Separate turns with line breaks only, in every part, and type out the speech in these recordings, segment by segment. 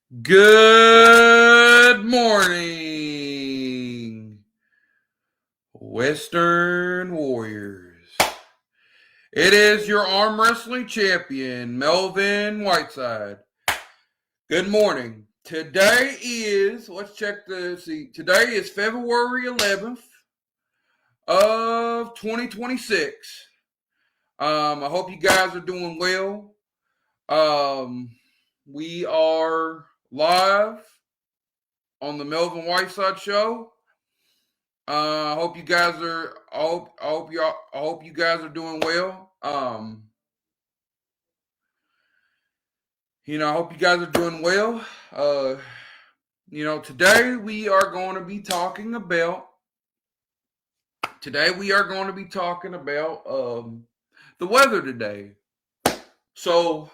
Good morning, Western Warriors. It is your arm wrestling champion, Melvin Whiteside. Good morning. Let's check today is February 11th of 2026. I hope you guys are doing well. We are live on the Melvin Whiteside show. I hope you guys are. I hope you guys are doing well. I hope you guys are doing well. Today we are going to be talking about. Today we are going to be talking about the weather today. So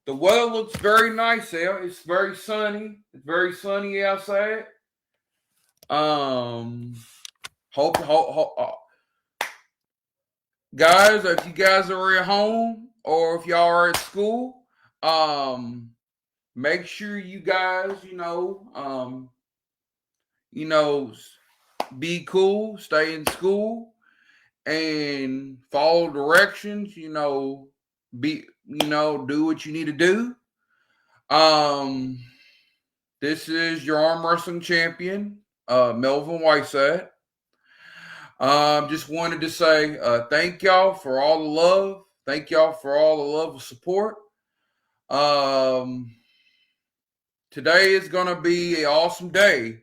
the weather looks very nice out. It's very sunny. It's very sunny outside. Um, hope guys, if you guys are at home or if y'all are at school, make sure you guys, be cool, stay in school, and follow directions. Do what you need to do. Um, this is your arm wrestling champion, Melvin Whiteside. Just wanted to say thank y'all for all the love. Thank y'all for all the love and support. Today is going to be an awesome day.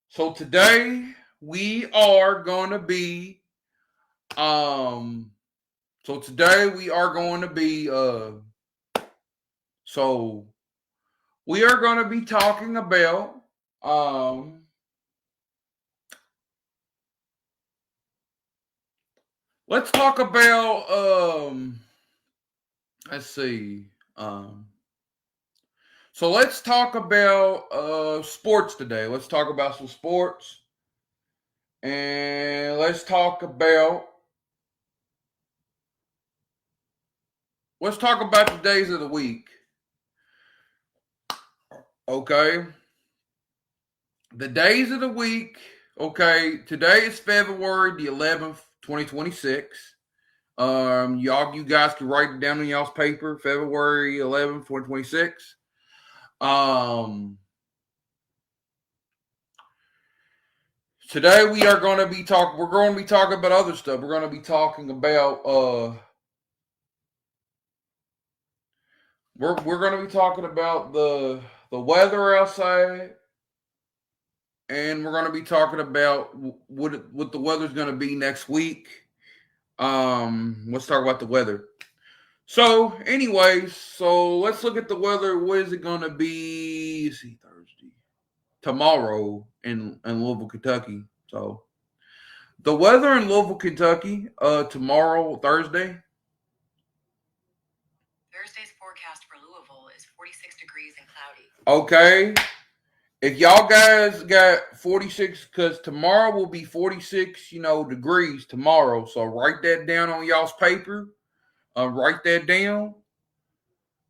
So today we are going to be, so today we are going to be, so we are going to be talking about, let's talk about, let's see, so let's talk about sports today. Let's talk about some sports. And let's talk about the days of the week. Okay. The days of the week. Okay. Today is February the 11th, 2026. You guys can write it down on y'all's paper. February 11th, 2026. Today we are going to be talking. We're going to be talking about other stuff. We're going to be talking about. We're going to be talking about the weather outside, and we're going to be talking about what the weather's going to be next week. Let's talk about the weather. So, anyways, let's look at the weather. What is it going to be? Let's see, Thursday, tomorrow in Louisville, Kentucky. So, the weather in Louisville, Kentucky, tomorrow, Thursday.
Thursday's forecast for Louisville is 46 degrees and cloudy.
Okay. If y'all guys got 46, because tomorrow will be 46, degrees tomorrow. So write that down on y'all's paper. Write that down.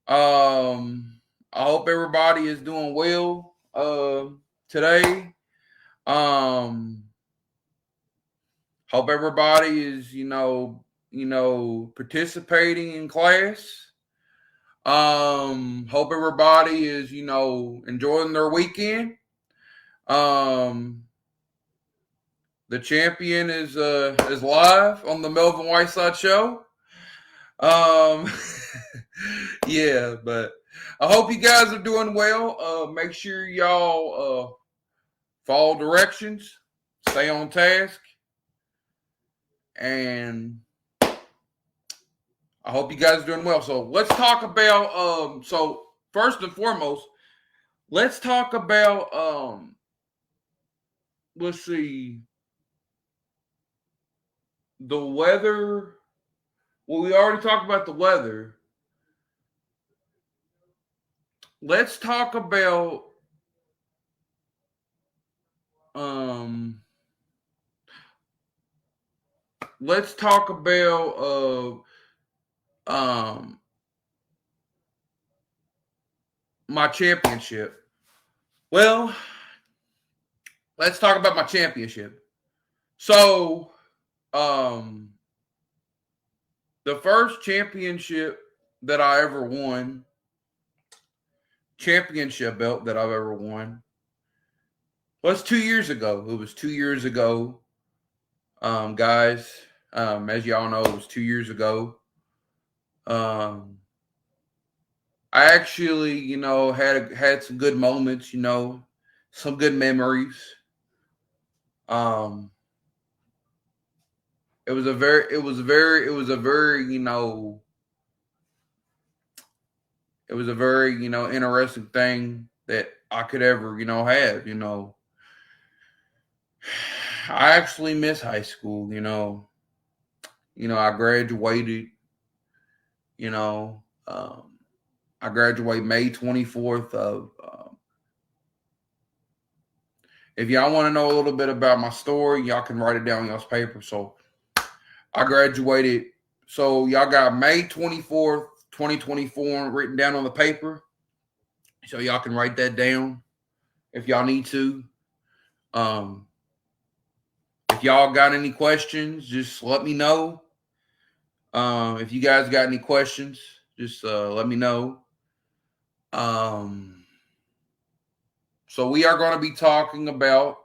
I hope everybody is doing well today. Hope everybody is, participating in class. Hope everybody is, enjoying their weekend. The champion is live on the Melvin Whiteside show. Yeah, but I hope you guys are doing well. Make sure y'all follow directions, stay on task, and I hope you guys are doing well. So let's talk about so first and foremost, let's talk about let's see, the weather. Well, we already talked about the weather. Let's talk about let's talk about my championship. Well, let's talk about my championship. So, um, the first championship that I ever won, championship belt that I've ever won, was 2 years ago. It was 2 years ago, guys. As y'all know, it was 2 years ago. Um, I actually, had some good moments. Some good memories. Um, it was a very, interesting thing that I could ever, have. I actually miss high school. I graduated. You know, I graduated May 24th of. If y'all want to know a little bit about my story, y'all can write it down on y'all's paper. So I graduated. So y'all got May 24th, 2024 written down on the paper. So y'all can write that down if y'all need to. Um, if y'all got any questions, just let me know. If you guys got any questions, just let me know. Um, so we are going to be talking about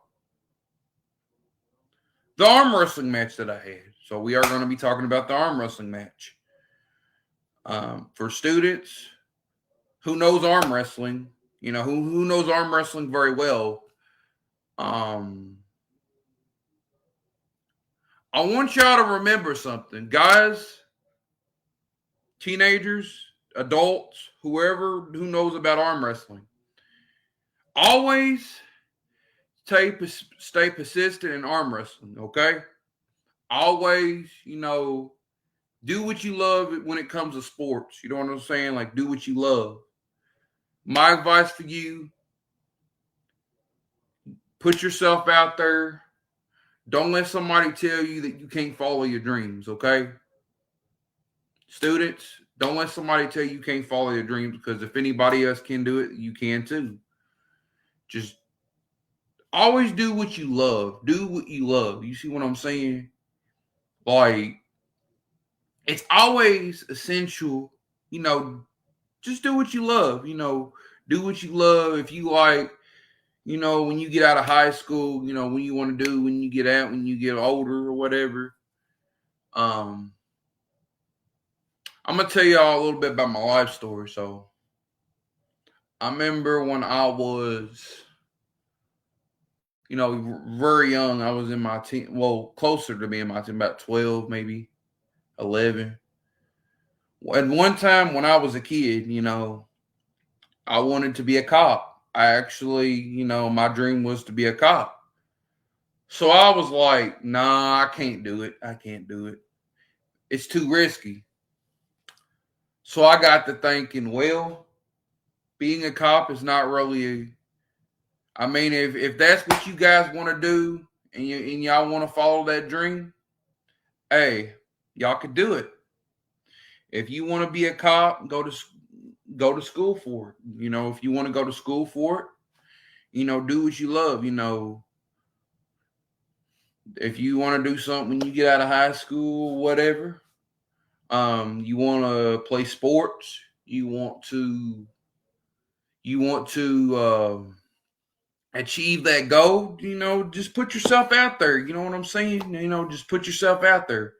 the arm wrestling match that I had. So we are going to be talking about the arm wrestling match. For students who knows arm wrestling, who knows arm wrestling very well. I want y'all to remember something, guys, teenagers, adults, who knows about arm wrestling. Always stay persistent in arm wrestling, okay? Always, do what you love when it comes to sports. You know what I'm saying? Like, do what you love. My advice for you, put yourself out there. Don't let somebody tell you that you can't follow your dreams, okay? Students, don't let somebody tell you can't follow your dreams, because if anybody else can do it, you can too. Just always do what you love. Do what you love. You see what I'm saying? Like, it's always essential, just do what you love. Do what you love. If you like, when you get out of high school, when you want to do when you get out, when you get older or whatever. I'm gonna tell y'all a little bit about my life story. So I remember when I was, very young. I was in my teen, well, closer to being my teen, about 12, maybe 11. At one time when I was a kid, I wanted to be a cop. I actually, my dream was to be a cop. So I was like, nah, I can't do it. I can't do it. It's too risky. So I got to thinking, well, being a cop is not really. I mean, if that's what you guys want to do, and y'all want to follow that dream, hey, y'all could do it. If you want to be a cop, go to school for it. If you want to go to school for it, do what you love. If you want to do something when you get out of high school, whatever. You want to play sports. You want to achieve that goal. Just put yourself out there. You know what I'm saying? Just put yourself out there.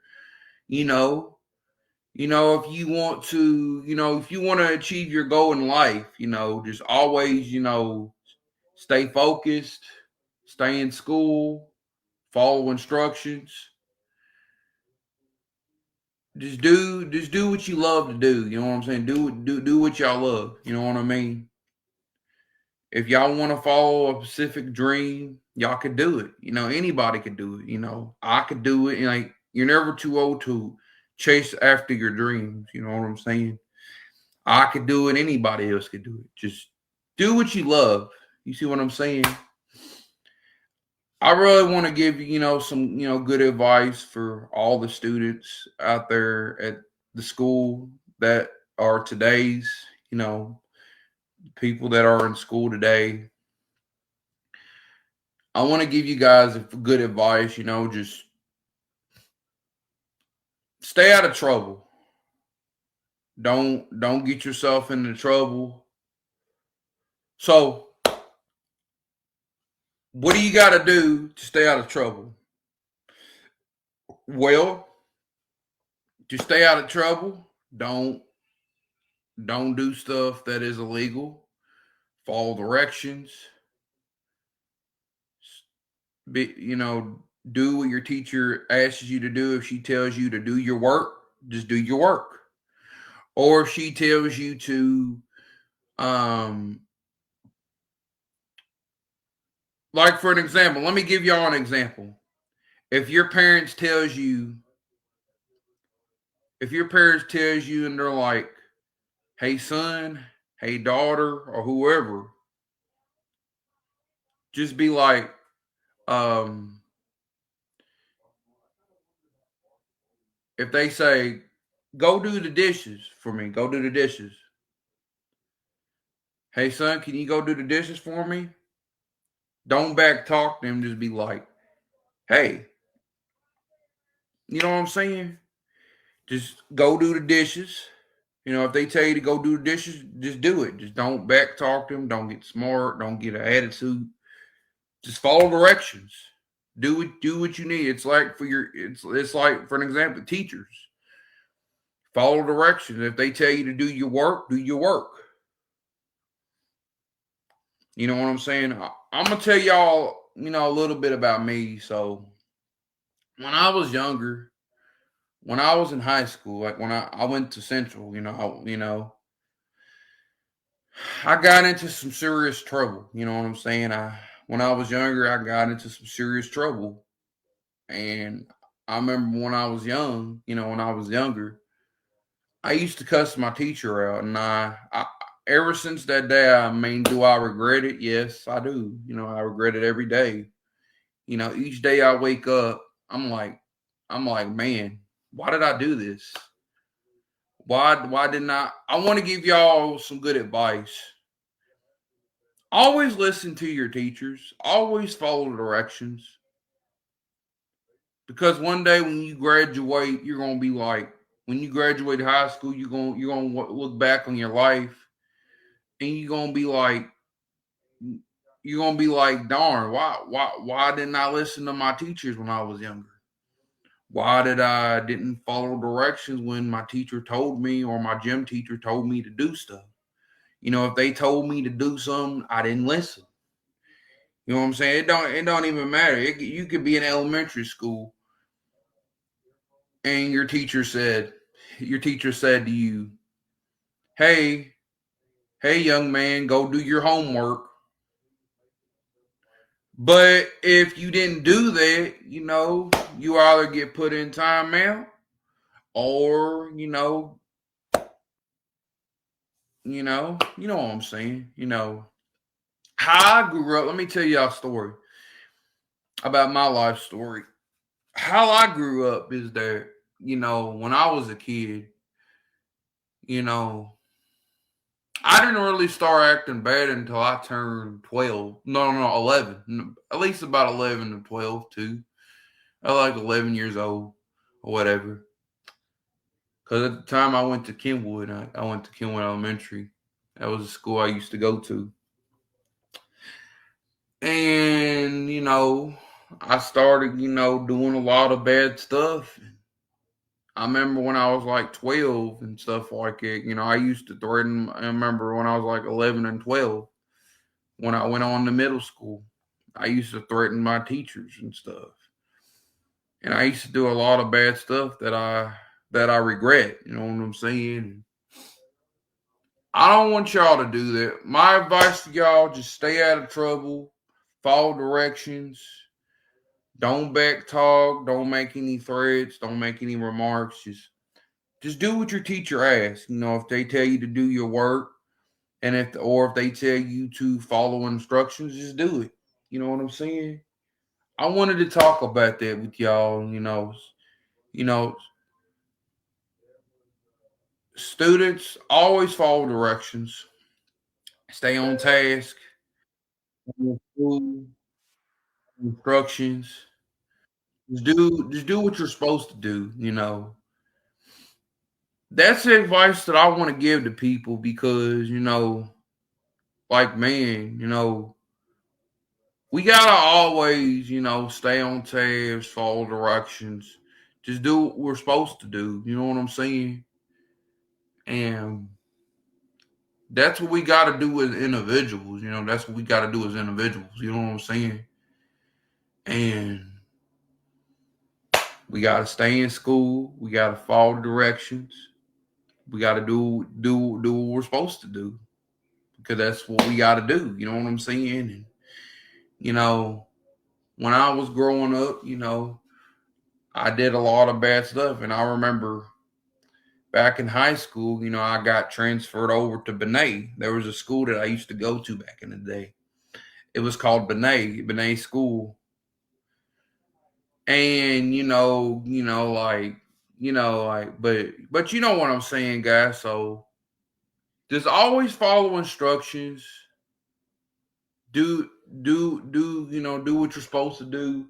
You know, if you want to achieve your goal in life, just always, stay focused, stay in school, follow instructions. Just do what you love to do. You know what I'm saying? Do what y'all love. You know what I mean? If y'all want to follow a specific dream, y'all could do it. Anybody could do it. I could do it. And like, you're never too old to chase after your dreams. You know what I'm saying? I could do it. Anybody else could do it. Just do what you love. You see what I'm saying? I really want to give some good advice for all the students out there at the school that are today's people that are in school today, I want to give you guys good advice. Just stay out of trouble. Don't get yourself into trouble. So, what do you got to do to stay out of trouble? Well, to stay out of trouble, don't do stuff that is illegal. Follow directions. Do what your teacher asks you to do. If she tells you to do your work, just do your work. Or if she tells you to, um, like for an example, let me give y'all an example. If your parents tells you, if your parents tells you and they're like, "Hey son, hey daughter, or whoever," just be like, um, if they say, "Go do the dishes for me," go do the dishes. Hey son, can you go do the dishes for me? Don't back talk them. Just be like, "Hey," you know what I'm saying? Just go do the dishes. If they tell you to go do the dishes, just do it. Just don't back talk them. Don't get smart. Don't get an attitude. Just follow directions. Do what you need. It's like for an example, teachers. Follow directions. If they tell you to do your work, do your work. You know what I'm saying? I'm gonna tell y'all, a little bit about me. So when I was younger, when I was in high school, like when I went to Central, I got into some serious trouble. You know what I'm saying? When I was younger, I got into some serious trouble, and I remember when I was young, when I was younger, I used to cuss my teacher out, and I ever since that day, I mean, do I regret it? Yes, I do. I regret it every day. Each day I wake up, I'm like, man, why did I do this? Why didn't I want to give y'all some good advice. Always listen to your teachers. Always follow directions. Because one day when you graduate, you're gonna be like, when you graduate high school, you're gonna look back on your life, and you're gonna be like, darn, why didn't I listen to my teachers when I was younger? Why did I didn't follow directions when my teacher told me or my gym teacher told me to do stuff? If they told me to do something, I didn't listen. You know what I'm saying? It don't even matter. You could be in elementary school and your teacher said to you, "Hey, hey young man, go do your homework." But if you didn't do that, you either get put in timeout or, what I'm saying. How I grew up, let me tell you a story about my life story. How I grew up is that, when I was a kid, you know, I didn't really start acting bad until I turned 12. No, no, no, 11. At least about 11 to 12, too. I was like 11 years old or whatever. Because at the time I went to Kenwood, I went to Kenwood Elementary. That was the school I used to go to. And, I started, doing a lot of bad stuff. I remember when I was like 12 and stuff like it, I used to threaten. I remember when I was like 11 and 12, when I went on to middle school, I used to threaten my teachers and stuff. And I used to do a lot of bad stuff that I regret, you know what I'm saying? I don't want y'all to do that. My advice to y'all, just stay out of trouble, follow directions, don't back talk, don't make any threats, don't make any remarks. Just do what your teacher asks. If they tell you to do your work, and if they tell you to follow instructions, just do it. You know what I'm saying? I wanted to talk about that with y'all. You know, students always follow directions, stay on task, school instructions. Just do what you're supposed to do. That's the advice that I want to give to people because like man, we gotta always stay on task, follow directions, just do what we're supposed to do. You know what I'm saying? And that's what we got to do as individuals. That's what we got to do as individuals. You know what I'm saying? And we got to stay in school. We got to follow directions. We got to do what we're supposed to do because that's what we got to do. You know what I'm saying? And you know, when I was growing up, I did a lot of bad stuff, and I remember back in high school, I got transferred over to Benet. There was a school that I used to go to back in the day. It was called Benet School, and but you know what I'm saying, guys. So just always follow instructions. Do what you're supposed to do,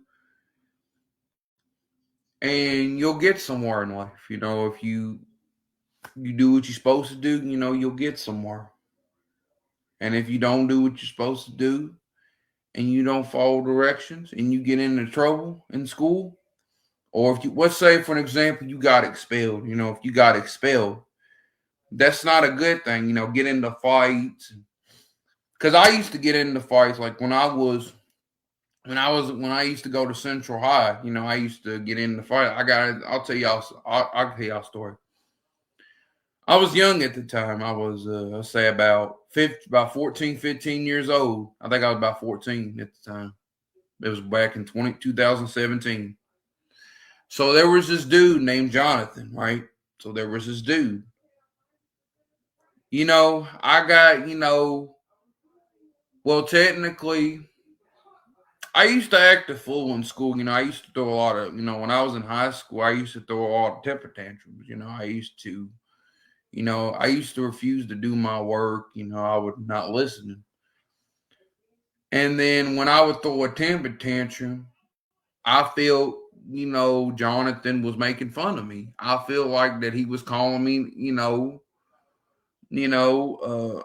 and you'll get somewhere in life. If you do what you're supposed to do, you'll get somewhere. And if you don't do what you're supposed to do, and you don't follow directions, and you get into trouble in school, or if you, let's say for an example, you got expelled. If you got expelled, that's not a good thing. Get into fights. Because I used to get into fights like when I used to go to Central High. I used to get into fight. I'll tell y'all. I'll tell y'all a story. I was young at the time. I was, I'll say about 14, 15 years old. I think I was about 14 at the time. It was back in 2017. So there was this dude named Jonathan, right? So there was this dude. I got, well, technically, I used to act a fool in school. I used to throw a lot of, when I was in high school, I used to throw a lot of temper tantrums. I used to refuse to do my work. I would not listen. And then when I would throw a temper tantrum, I felt, Jonathan was making fun of me. I feel like that he was calling me, you know, uh,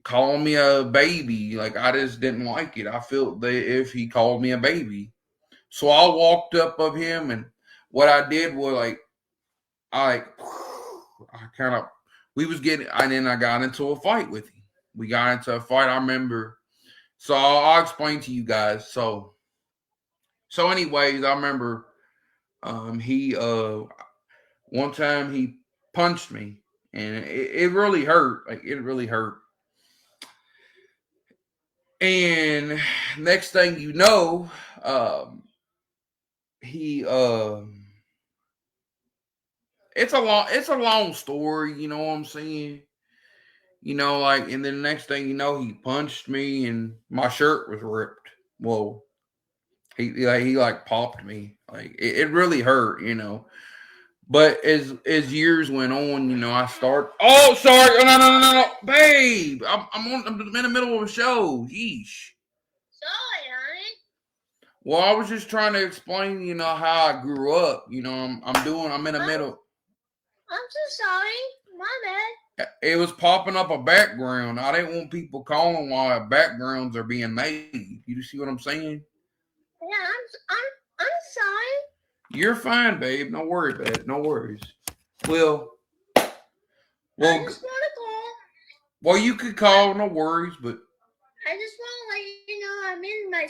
calling me a baby. Like I just didn't like it. I felt that if he called me a baby. So I walked up of him, and what I did was I I kind of we was getting, and then I got into a fight with him. We got into a fight. I remember. So I'll explain to you guys. So anyways, I remember he one time he punched me, and it really hurt. Like it really hurt. And next thing you know, he it's a long story, you know what I'm saying? And then the next thing you know, he punched me and my shirt was ripped. Well, he like popped me. Like it really hurt. But as years went on, I start. Oh, sorry. Oh, no, no, no, no, no, babe. I'm in the middle of a show. Yeesh.
Sorry, honey.
Well, I was just trying to explain, how I grew up. I'm in the middle.
I'm so sorry. My bad.
It was popping up a background. I didn't want people calling while backgrounds are being made. You see what I'm saying?
Yeah, I'm sorry.
You're fine, babe. No worries, babe. No worries. Well,
I just want to call.
Well, you could call. No worries, but
I just want to let you know I'm in my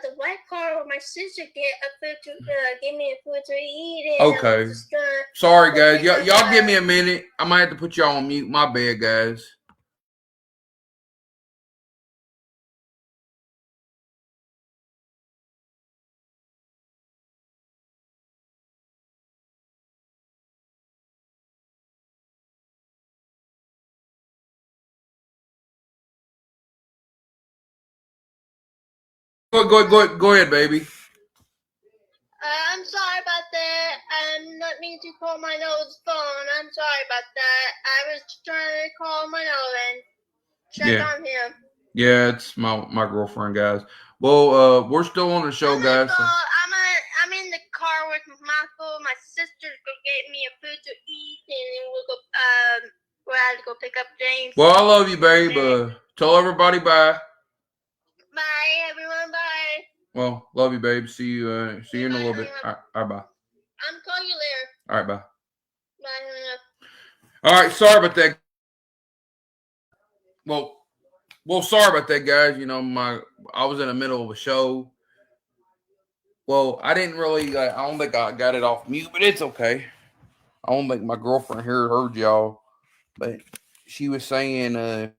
the white car where my sister get a food to give me a food to eat. And
okay.
I'm just gonna
Sorry, guys. Y'all give me a minute. I might have to put y'all on mute. My bad, guys. Go ahead, baby.
I'm sorry about that. I'm not meaning to call my nose phone. I'm sorry about that. I was trying to call my Melvin. check on him.
Yeah, it's my girlfriend, guys. Well, we're still on the show, guys.
I'm in the car with Michael. My sister's gonna get me a food to eat, and then we'll have to go pick up James.
Well, I love you, babe. Tell everybody bye.
Bye, everyone. Bye.
Well, love you, babe. See you in a little bit. All right, bye.
I'm calling you later.
All right, bye.
Bye.
All right, sorry about that. Well, sorry about that, guys. I was in the middle of a show. Well, I didn't really. I don't think I got it off mute, but it's okay. I don't think my girlfriend here heard y'all, but she was saying.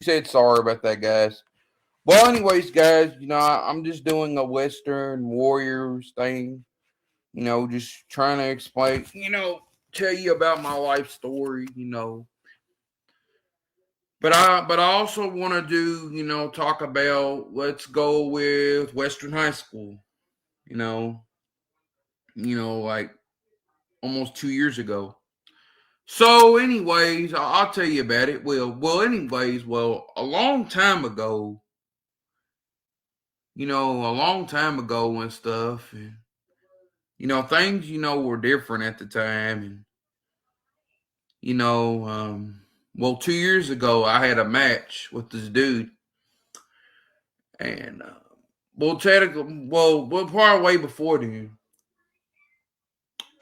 She said sorry about that, guys. Well, anyways, guys, I'm just doing a Western Warriors thing. Just trying to explain. Tell you about my life story. But I also want to talk about, let's go with Western High School. You know, like almost 2 years ago. So, anyways, I'll tell you about it. Well, a long time ago, and stuff, and things, were different at the time, and well, 2 years ago, I had a match with this dude, and technically, well, probably way before then.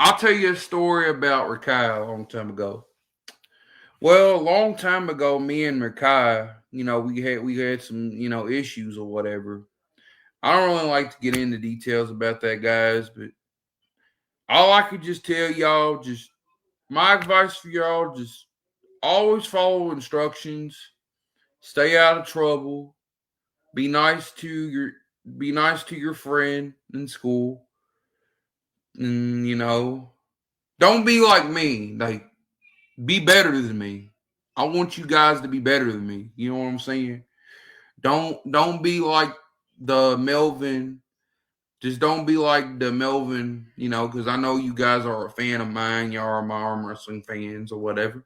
I'll tell you a story about Rakai a long time ago. Well, a long time ago, me and Rakai, we had some, issues or whatever. I don't really like to get into details about that, guys, but all I could just tell y'all, just my advice for y'all, just always follow instructions, stay out of trouble, be nice to your friend in school, and don't be like me. Like, be better than me. I want you guys to be better than me. You know what I'm saying? Don't be like the Melvin. Just don't be like the Melvin, because I know you guys are a fan of mine. Y'all are my arm wrestling fans or whatever.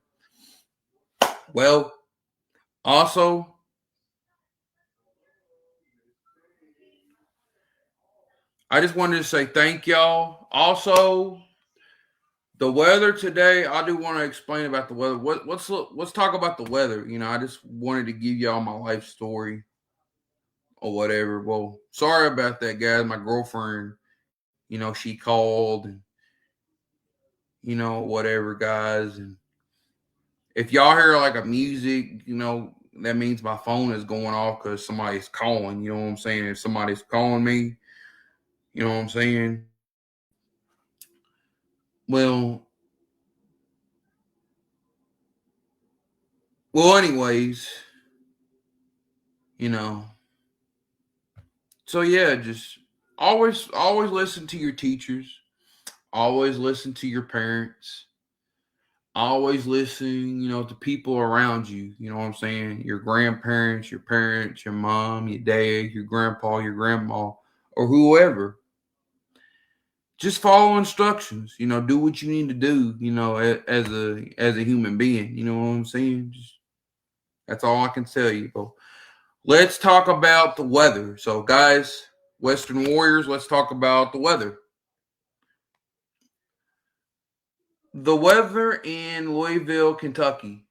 Well, also, I just wanted to say thank y'all. Also, the weather today, I do want to explain about the weather. Let's talk about the weather. I just wanted to give y'all my life story or whatever. Well, sorry about that, guys. My girlfriend, she called and whatever, guys. And if y'all hear like a music, that means my phone is going off because somebody's calling. You know what I'm saying? If somebody's calling me, you know what I'm saying? Well, anyways, you know. So yeah, just always listen to your teachers. Always listen to your parents. Always listen, to people around you. You know what I'm saying? Your grandparents, your parents, your mom, your dad, your grandpa, your grandma, or whoever. Just follow instructions. Do what you need to do. As a human being. You know what I'm saying? That's all I can tell you. But let's talk about the weather. So, guys, Western Warriors, let's talk about the weather. The weather in Louisville, Kentucky.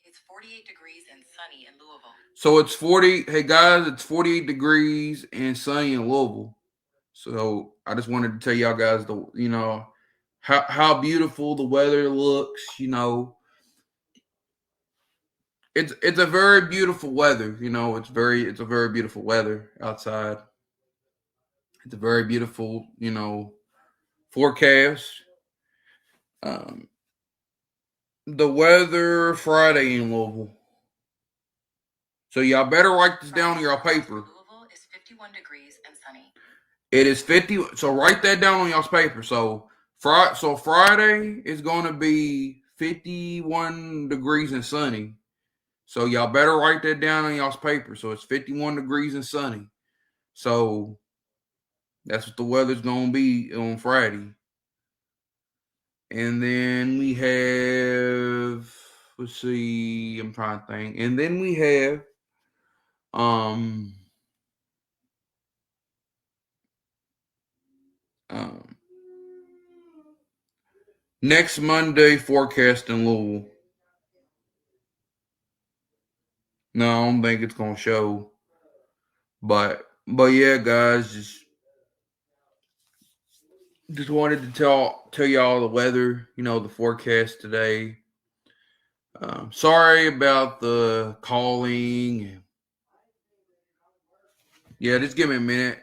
It's 48 degrees and sunny in Louisville.
So it's 40. Hey guys, it's 48 degrees and sunny in Louisville. So I just wanted to tell y'all guys how beautiful the weather looks. It's a very beautiful weather. It's a very beautiful weather outside. It's a very beautiful forecast. Um, the weather Friday in Louisville. So y'all better write this down on your paper.
Louisville is 51 degrees and sunny.
It is 50. So write that down on y'all's paper. So Friday is going to be 51 degrees and sunny. So y'all better write that down on y'all's paper. So it's 51 degrees and sunny. So that's what the weather's going to be on Friday. And then we have, let's see, I'm trying to think. And then we have um um next Monday forecast in Louisville. No, I don't think it's gonna show. But yeah, guys, just wanted to tell y'all the weather, the forecast today. Sorry about the calling. Yeah, just give me a minute.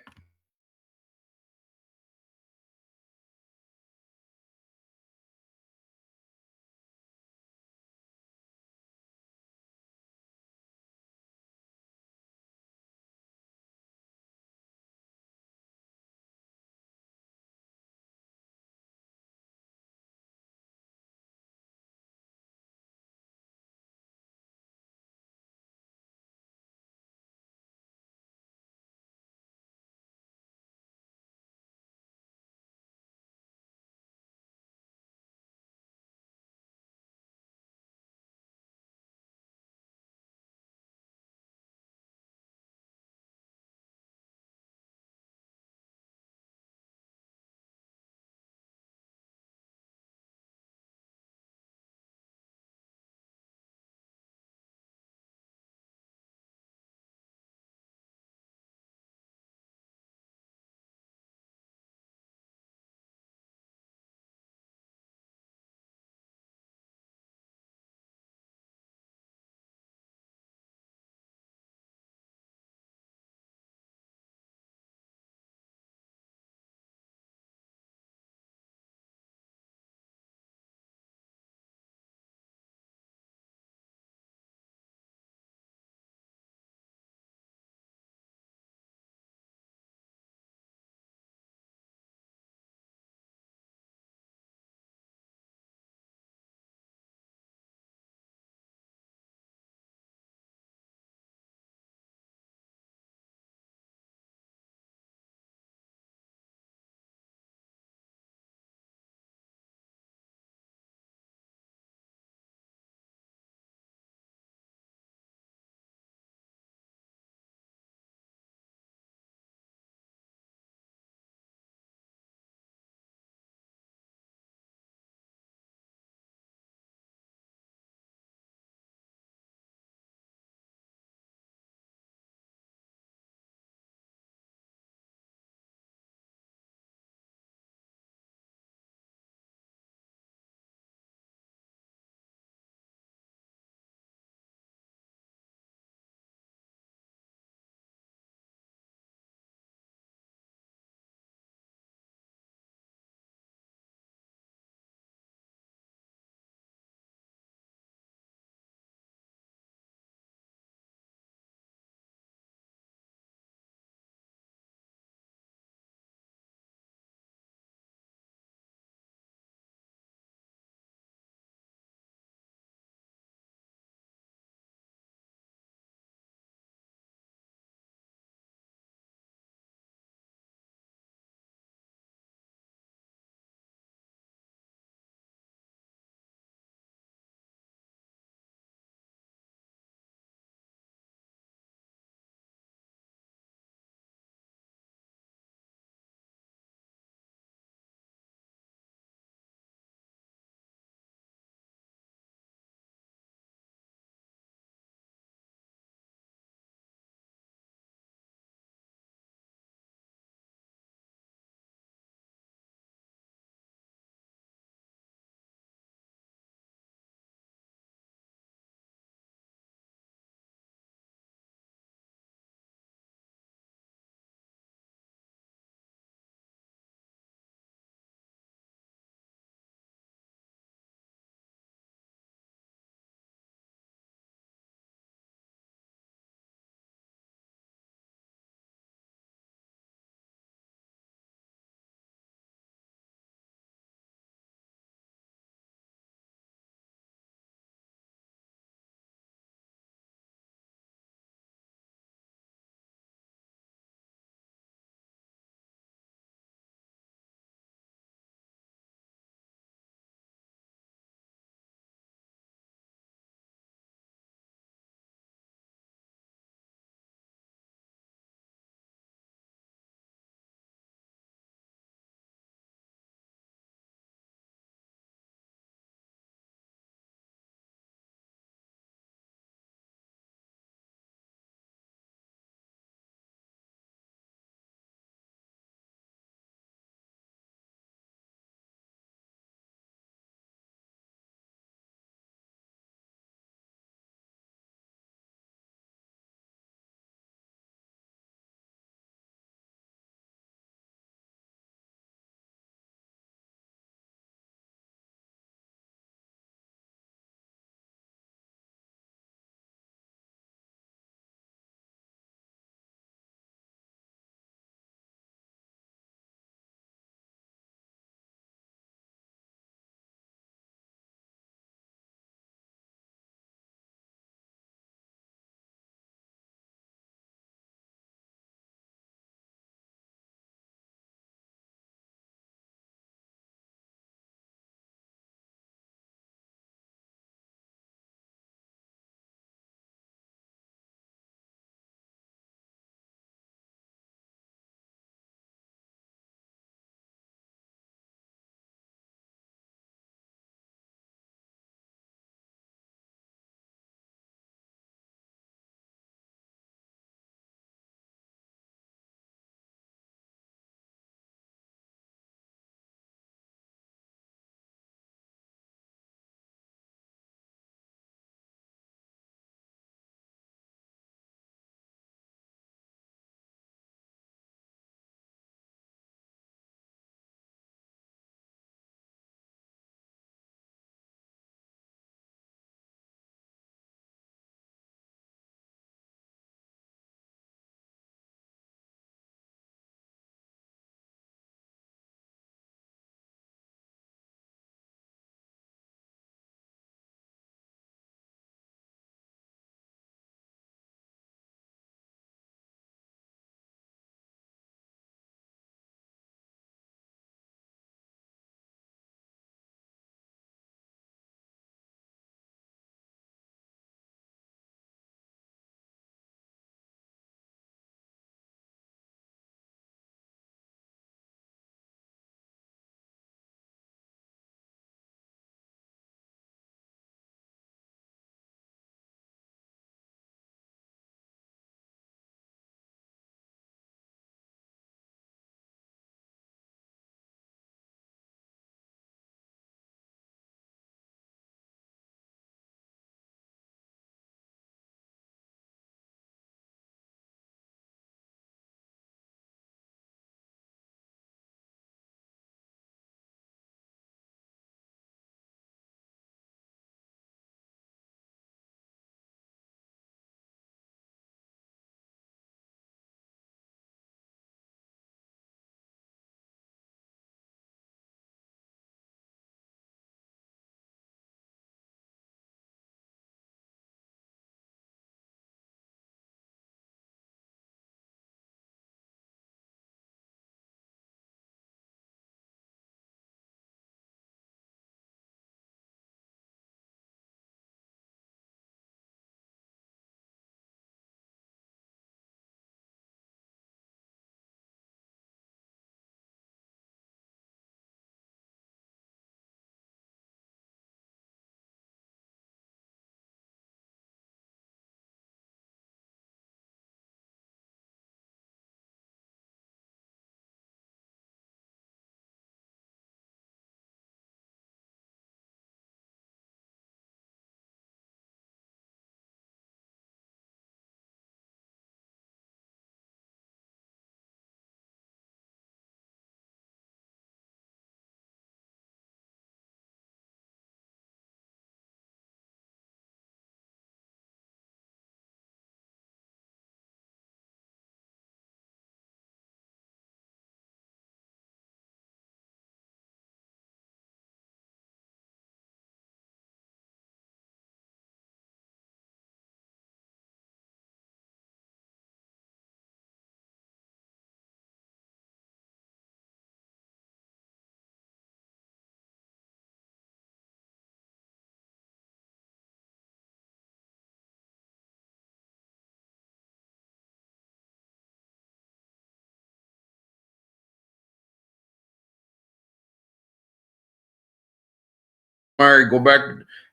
All right, go back.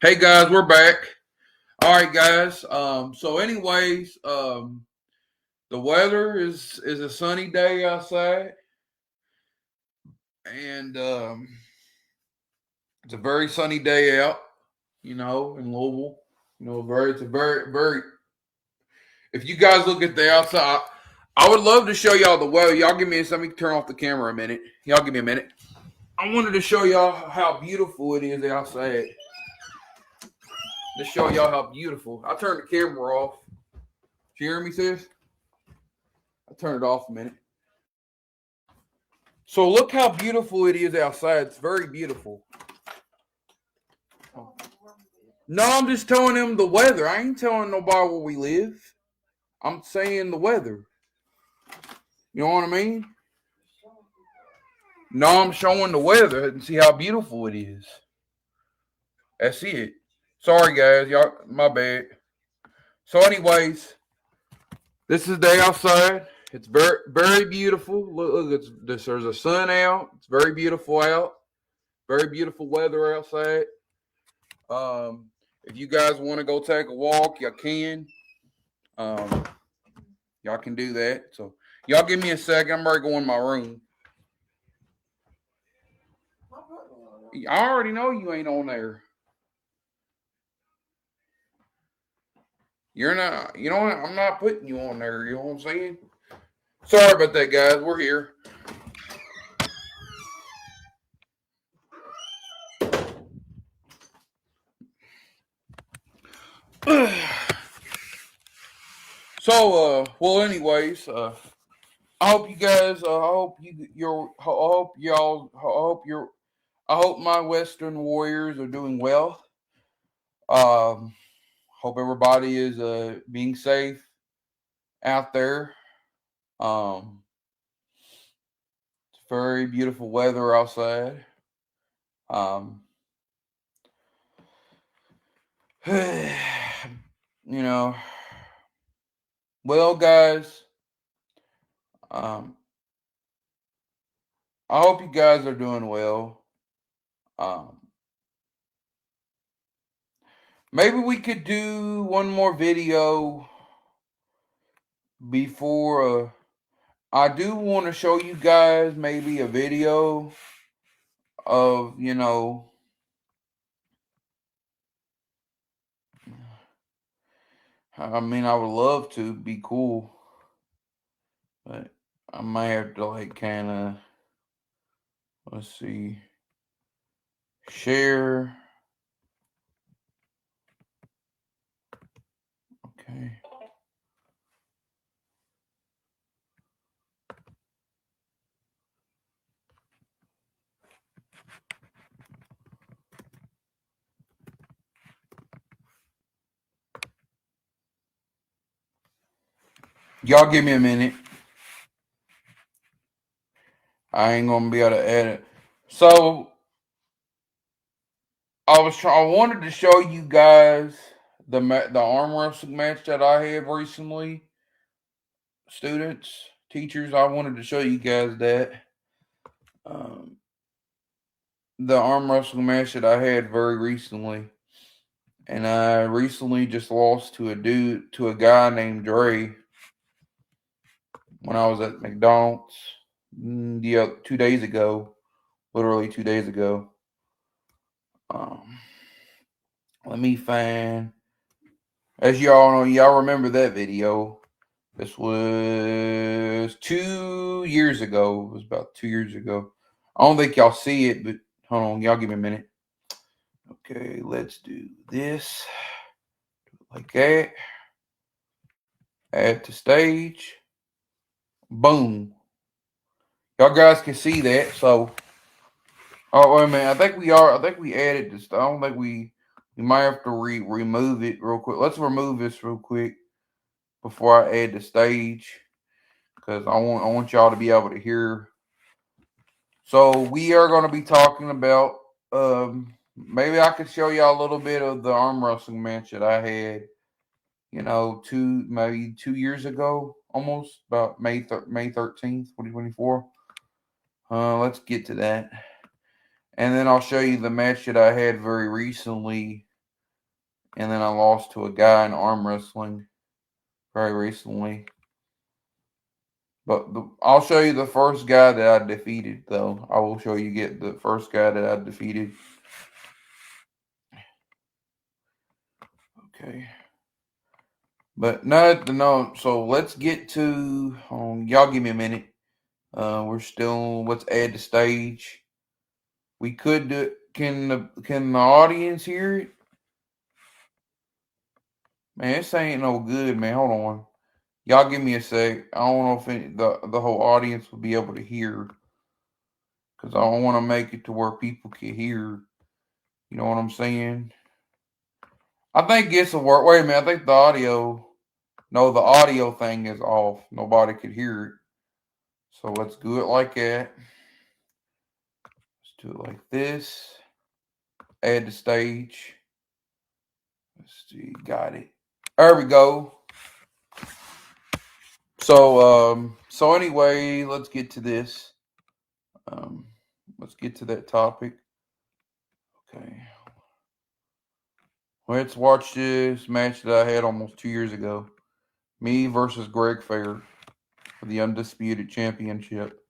Hey guys, we're back. All right, guys. So anyways, the weather is a sunny day outside, and it's a very sunny day out. You know, in Louisville. You know, it's a very. If you guys look at the outside, I would love to show y'all the weather. Y'all give me. Let me turn off the camera a minute. Y'all give me a minute. I wanted to show y'all how beautiful it is outside. To show y'all how beautiful. I turned the camera off. Did you hear me, sis? I turned it off a minute. So look how beautiful it is outside. It's very beautiful. No, I'm just telling them the weather. I ain't telling nobody where we live. I'm saying the weather. You know what I mean? No, I'm showing the weather and see how beautiful it is. That's it. Sorry, guys. Y'all, my bad. So, anyways, this is the day outside. It's very beautiful. Look, there's a sun out. It's very beautiful out. Very beautiful weather outside. If you guys want to go take a walk, you can. Y'all can do that. So, y'all give me a second. I'm ready to go in my room. I already know you ain't on there. You're not, you know what? I'm not putting you on there. You know what I'm saying? Sorry about that, guys. We're here. So, well, anyways, I hope you guys, I hope my Western Warriors are doing well. Hope everybody is being safe out there. It's very beautiful weather outside. You know, well, guys, I hope you guys are doing well. Maybe we could do one more video before. I do want to show you guys maybe a video of, you know, I mean, I would love to be cool, but I might have to like kind of, let's see, share. Okay. Y'all give me a minute. I ain't gonna be able to edit. So I wanted to show you guys the arm wrestling match that I had recently. Students, teachers, I wanted to show you guys that. The arm wrestling match that I had very recently. And I recently just lost to a guy named Dre when I was at McDonald's. Yeah, 2 days ago. Literally 2 days ago. Let me find. As y'all know, y'all remember that video. This was 2 years ago. It was about 2 years ago. I don't think y'all see it, but hold on. Y'all give me a minute. Okay, let's do this. Like that. Add to stage. Boom. Y'all guys can see that. So, oh wait a minute. I think we added this. I don't think we might have to remove it real quick. Let's remove this real quick before I add the stage, because I want y'all to be able to hear. So we are going to be talking about. Maybe I could show y'all a little bit of the arm wrestling match that I had. You know, maybe 2 years ago, almost about May 13th, 2024. Let's get to that. And then I'll show you the match that I had very recently. And then I lost to a guy in arm wrestling very recently. But I'll show you the first guy that I defeated, though. I will show you the first guy that I defeated. Okay. But no. So let's get to. Y'all give me a minute. We're still. Let's add the stage. We could do. Can the audience hear it? Man, this ain't no good, man. Hold on. Y'all give me a sec. I don't know if the whole audience will be able to hear. Because I don't want to make it to where people can hear. You know what I'm saying? I think it's a work. Wait a minute. I think the audio. No, the audio thing is off. Nobody could hear it. So let's do it like that. Let's do it like this. Add the stage. Let's see. Got it. There we go. So anyway, let's get to this. Let's get to that topic. Okay. Let's watch this match that I had almost 2 years ago. Me versus Greg Fair for the Undisputed Championship.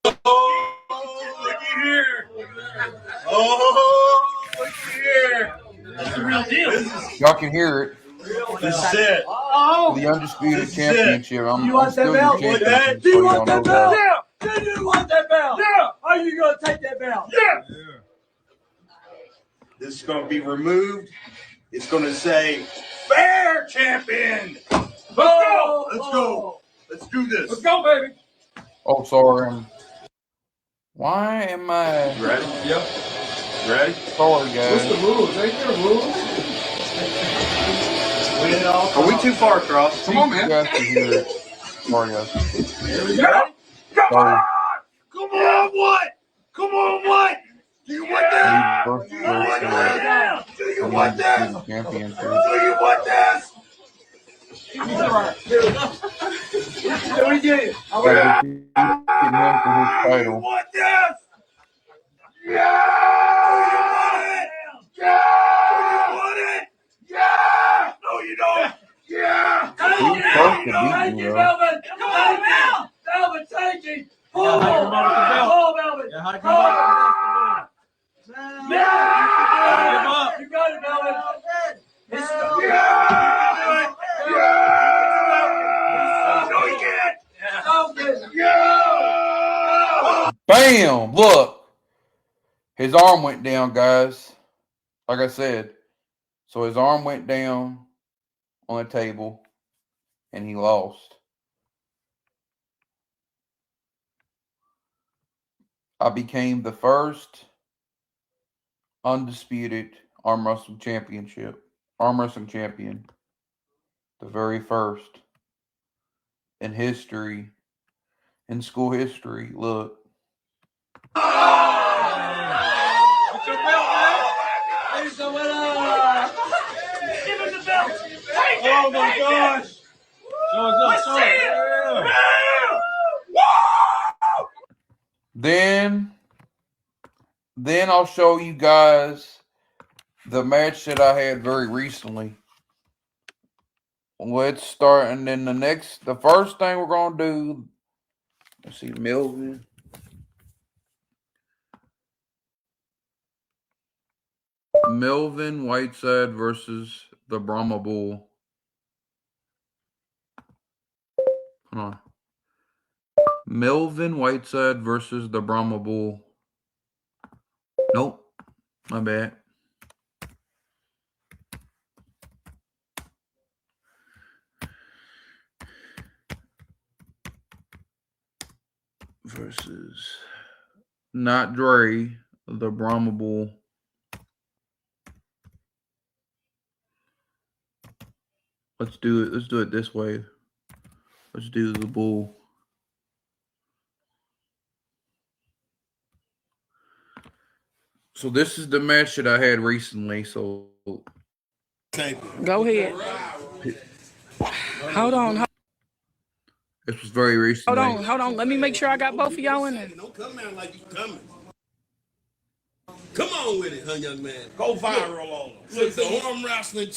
Oh, looky here. Oh, looky here. That's the real deal.
Y'all can hear it.
This is it.
For the Undisputed Championship. I'm still your champion.
Do you want that belt? Yeah. Do you want that belt? Yeah. Are you going to take that belt? Yeah. This is going to be removed. It's going to say, Fair Champion. Let's go. Let's go. Let's do this. Let's go, baby.
Oh, sorry. Why am I...
You ready? Yep. You ready?
Sorry, guys.
What's the rules? Ain't there rules?
Are we too far across?
Come on, man. You guys can hear it. Sorry, guys.
Here we go. Come
Sorry.
on! Come on, what? Come on, what? Do you want that?
Me versus
Do you want
Greg Fair
that? Do you
for the
want that?
Undisputed Championship.
Do you want this?
What do we get?
I defeated him for his
Do you
title.
want this? Yeah! Do you want it? Yeah! Do you want it? Yeah! No, you don't. Yeah!
He was close to beating me, though.
Melvin! Come on, Melvin! Melvin, take it! Pull! Pull, Melvin!
Yeah, how to come up with
Yeah! You got it, Melvin! Yeah! Yeah! No, you can't! Yeah!
Bam! Look. His arm went down, guys. Like I said. So his arm went down on the table, and he lost. I became the first undisputed arm wrestling champion. The very first in history, in school history. Look.
It's your belt, man. It's the winner.
Give him the belt! Take it!
Oh my gosh. Show us up, show us.
Then I'll show you guys the match that I had very recently. Let's start, and then the first thing we're gonna do. Let's see, Melvin Whiteside versus the Brahma Bull. Hold on. Melvin Whiteside versus the Brahma Bull. Nope. My bad. Versus not Dre, the Brahma Bull. Let's do it. Let's do it this way. Let's do the bull. So this is the match that I had recently. So
Go ahead. Hold on.
This was very recently.
Hold on. Let me make sure I got both of y'all in there.
Don't come out like you coming. Come on with it, huh, young man?
Go viral on them.
Look, the arm wrestling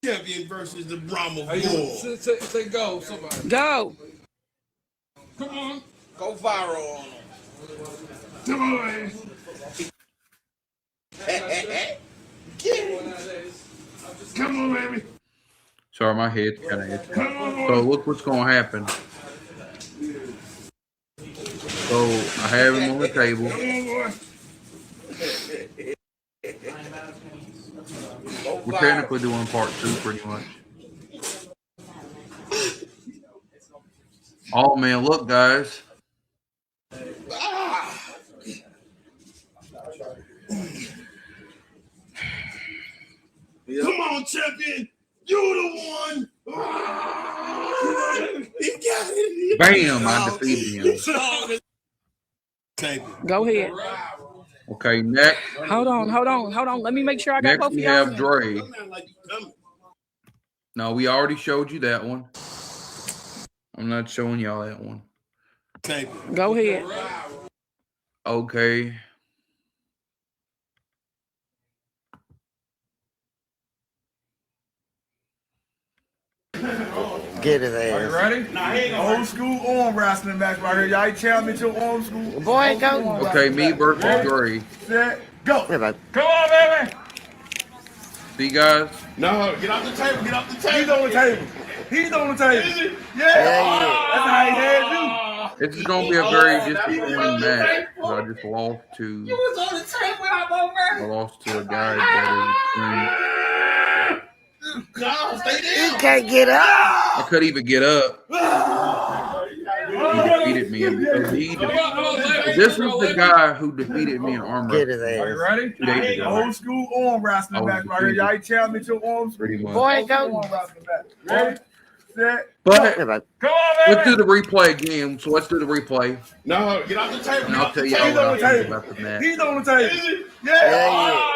champion versus the Brahma Bull.
Say go, somebody.
Go.
Come on. Go viral on them.
Come on, man. Get it. Come on, baby.
Sorry, my head's kind of itchy.
Come on.
So look what's going to happen. So I have him on the table. We're technically doing part 2 pretty much. Oh man, look guys.
Come on, champion. You the one. He got it.
Bam, I defeated him.
Go ahead.
Okay, next.
Hold on. Let me make sure I got
Next
both of
we
y'all in
have
there.
Dre.
Come out like you coming.
No, we already showed you that one. I'm not showing y'all that one.
Go ahead.
Okay.
Get his
Are you
ass.
ready?
Old school arm wrestling match right here. Y'all challenge your old school.
Boy, go.
Okay, me versus Dre.
Set, go.
Yeah, baby.
Come on, baby.
See guys?
No, get off the table. Get off the table.
He's on the table. He's on the table. Yeah.
Yeah.
That's how he had
This is gonna be a very disappointing match because I just lost to I lost to a guy that
No, stay
He
down.
can't get up.
I couldn't even get up. He defeated me this was the guy who defeated me in arm
Get his
wrestling
Are you
ass.
ready?
2 days
you.
ago.
Old school arm wrestling match right here. Y'all challenge your arm school.
Pretty much.
Boy,
Old school
go.
arm wrestling match. Ready, set,
But
Yeah, baby.
Come on,
let's
baby.
do the replay again. So let's do the replay.
No, get off the table.
And
Get
I'll
off
tell
the
y'all
He's
what
on
I
the
think
table.
about the match.
He's on the table. Yeah.
Yeah.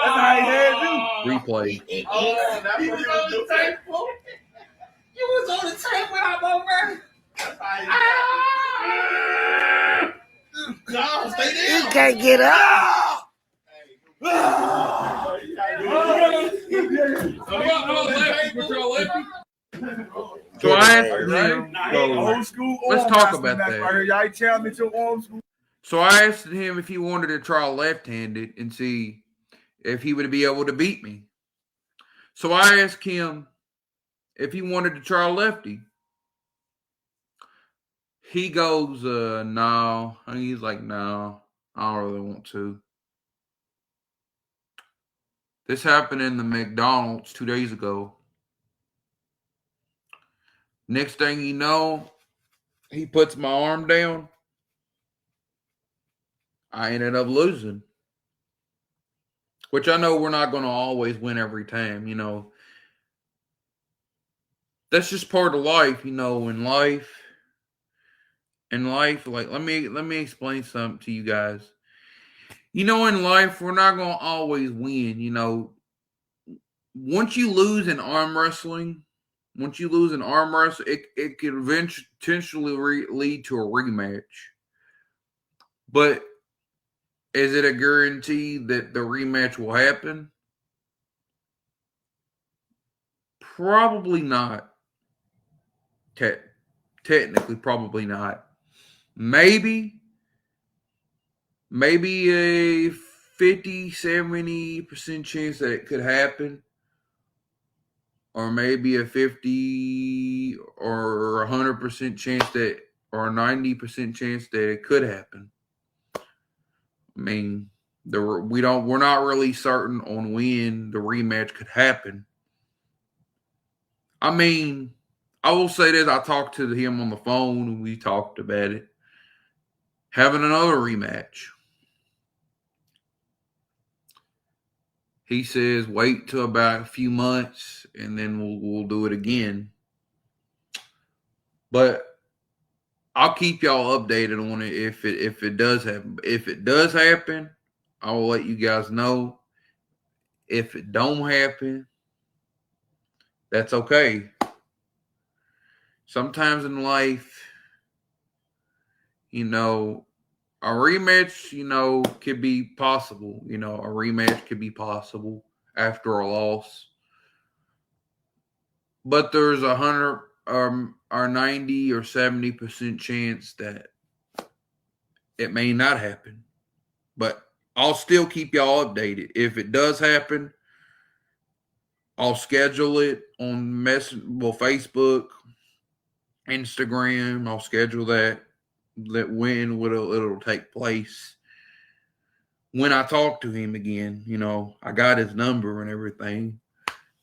That's how he had you.
Replay.
Oh, that's what you was on the table. You was on the table when I'm over. No, stay
He
down.
can't get up.
So I asked
Get his
him. So,
Old school
let's
arm
talk
wrestling
about
match
that.
right here. Y'all challenge your arm school.
so I asked him if he wanted to try left-handed and see if he would be able to beat me. So I asked him if he wanted to try lefty. He goes, no. And he's like, no, I don't really want to. This happened in the McDonald's 2 days ago. Next thing you know, he puts my arm down. I ended up losing. Which I know we're not going to always win every time, you know. That's just part of life, you know, in life, like let me explain something to you guys. You know, in life, we're not going to always win, you know. Once you lose in arm wrestling, it could eventually lead to a rematch. But is it a guarantee that the rematch will happen? Probably not. Technically, probably not. Maybe a 50-70% chance that it could happen. Or maybe a 50 or 100% chance that, or a 90% chance that it could happen. I mean, we're not really certain on when the rematch could happen. I mean, I will say this: I talked to him on the phone and we talked about it, having another rematch. He says, wait till about a few months and then we'll do it again. But I'll keep y'all updated on it if it does happen. If it does happen, I will let you guys know. If it don't happen, that's okay. sometimes in life, you know, a rematch, you know, could be possible. You know, a rematch could be possible after a loss, but there's 100 or 90 or 70% chance that it may not happen. But I'll still keep y'all updated. If it does happen, I'll schedule it on Facebook, Instagram. I'll schedule that when it'll take place. When I talk to him again, you know, I got his number and everything.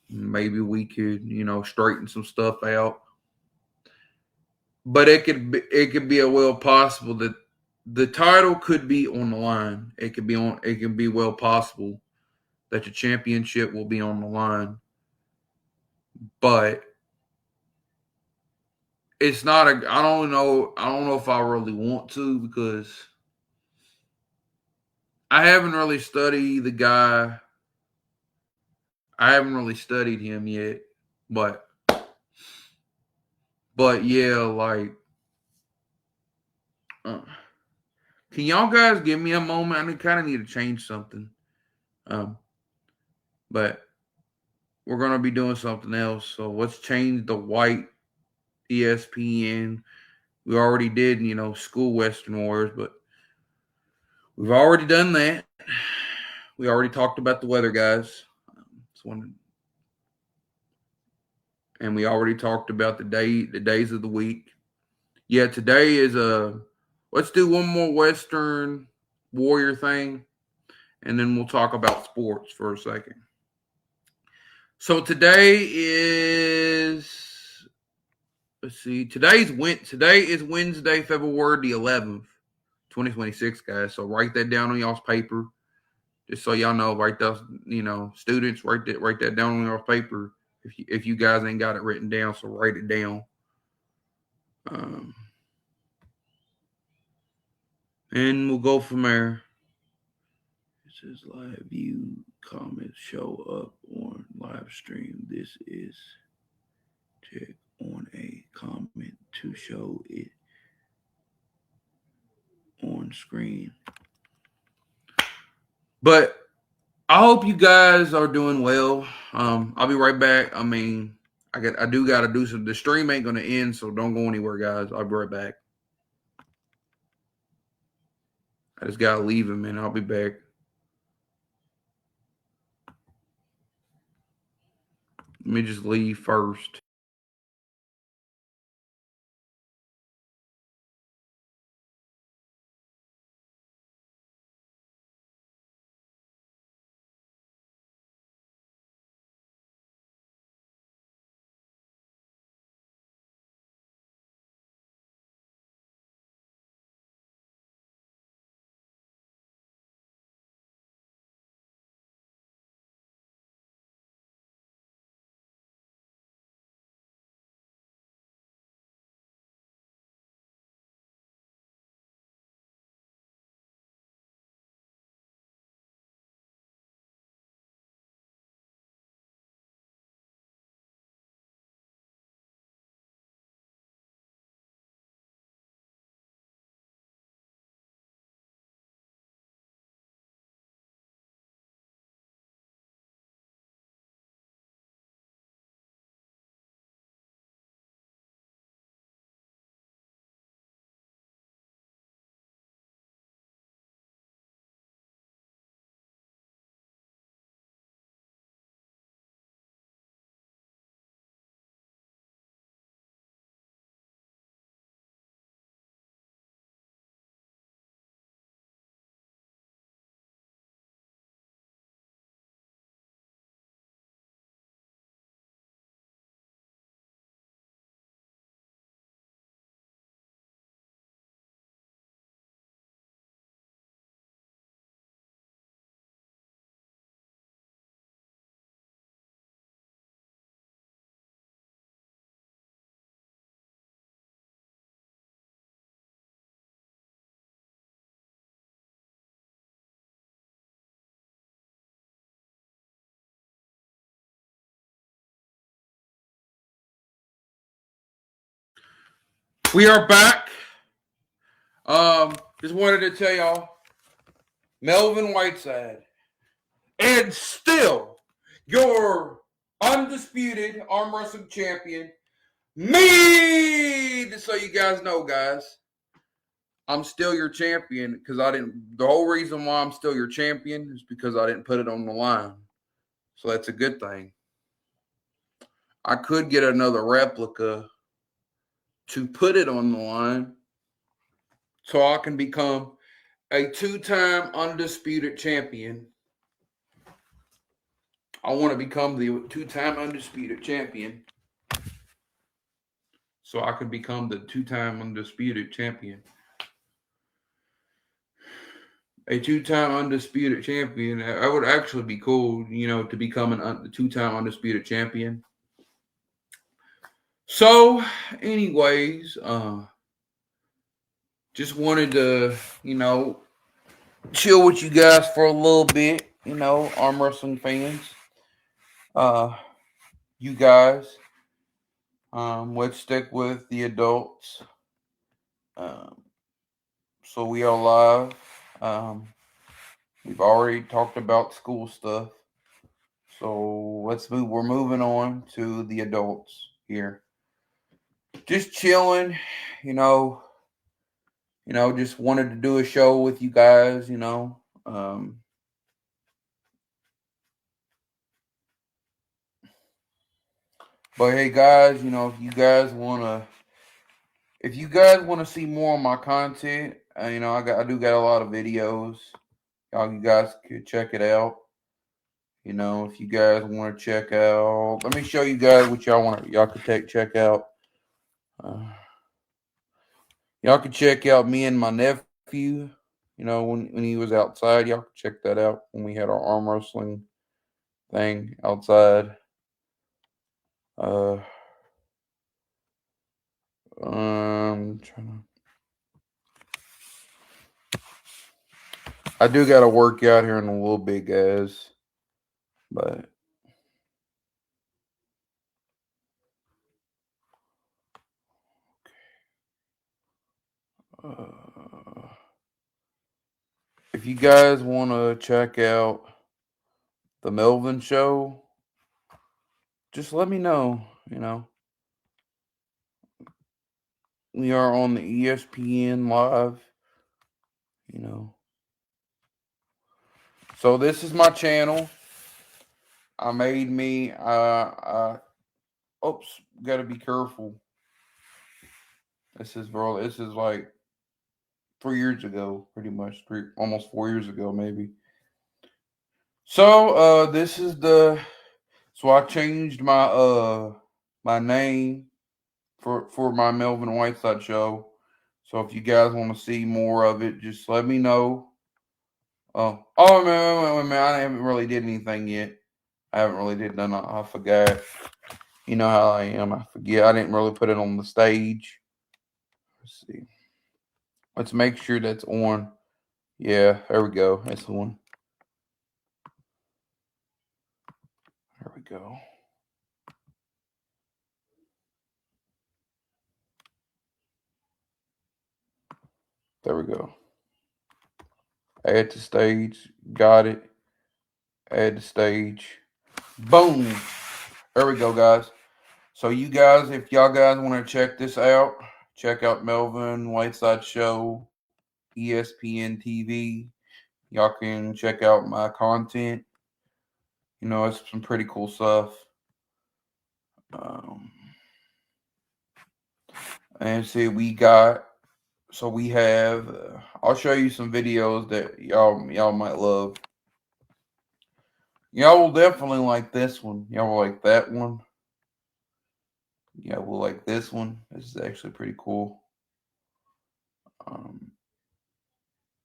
Maybe we could, you know, straighten some stuff out. But it could be a well possible that the title could be on the line. It can be well possible that the championship will be on the line. But it's not a I don't know if I really want to, because I haven't really studied the guy. I haven't really studied him yet. But yeah, like can y'all guys give me a moment? I kind of need to change something. Um but we're gonna be doing something else. So let's change the white ESPN. We already did, you know, school Western Warriors, but we've already done that. We already talked about the weather, guys. And we already talked about the days of the week. Yeah, today is let's do one more Western Warrior thing, and then we'll talk about sports for a second. So today is today is Wednesday, February the 11th, 2026, guys. So write that down on y'all's paper. Just so y'all know, write those, you know, students, write that down on y'all's paper. If you guys ain't got it written down, so write it down. And we'll go from there. It says live view, comments show up on live stream. This is check on a comment to show it on screen. But I hope you guys are doing well. I'll be right back. I mean, I do got to do some. The stream ain't gonna end, so don't go anywhere, guys. I'll be right back. I just gotta leave him, and I'll be back. Let me just leave first. We are back. Just wanted to tell y'all, Melvin Whiteside, and still your undisputed arm wrestling champion. Me, just so you guys know, guys, I'm still your champion because I didn't. The whole reason why I'm still your champion is because I didn't put it on the line. So that's a good thing. I could get another replica to put it on the line so I can become a 2-time undisputed champion. I want to become the 2-time undisputed champion so I can become the 2-time undisputed champion. A 2-time undisputed champion. That would actually be cool, to become the 2-time undisputed champion. So, anyways, just wanted to, chill with you guys for a little bit, arm wrestling fans. You guys, let's stick with the adults. So we are live. We've already talked about school stuff. So let's move. We're moving on to the adults here. Just chilling, just wanted to do a show with you guys, but hey guys, if you guys want to see more of my content, I do got a lot of videos. You guys could check it out. If you guys want to check out, let me show you guys what y'all could check out. Y'all could check out me and my nephew. When he was outside, y'all could check that out when we had our arm wrestling thing outside. I do got to work out here in a little bit, guys, but if you guys want to check out the Melvin show, just let me know. We are on the ESPN live. So this is my channel. I made me. Oops, gotta be careful. This is like 3 years ago, pretty much almost 4 years ago, maybe. So this is so I changed my name for my Melvin Whiteside show. So if you guys want to see more of it, just let me know. Oh man, I haven't really did anything yet. I haven't really did none. I forgot. You know how I am. I forget. I didn't really put it on the stage. Let's see. Let's make sure that's on. Yeah, there we go. That's the one. There we go. There we go. Add to stage. Got it. Add to stage. Boom. There we go, guys. So you guys, if y'all guys want to check this out, check out Melvin Whiteside Show, ESPN TV. Y'all can check out my content. It's some pretty cool stuff. And see, we have. I'll show you some videos that y'all might love. Y'all will definitely like this one. Y'all will like that one. Yeah, we'll like this one. This is actually pretty cool.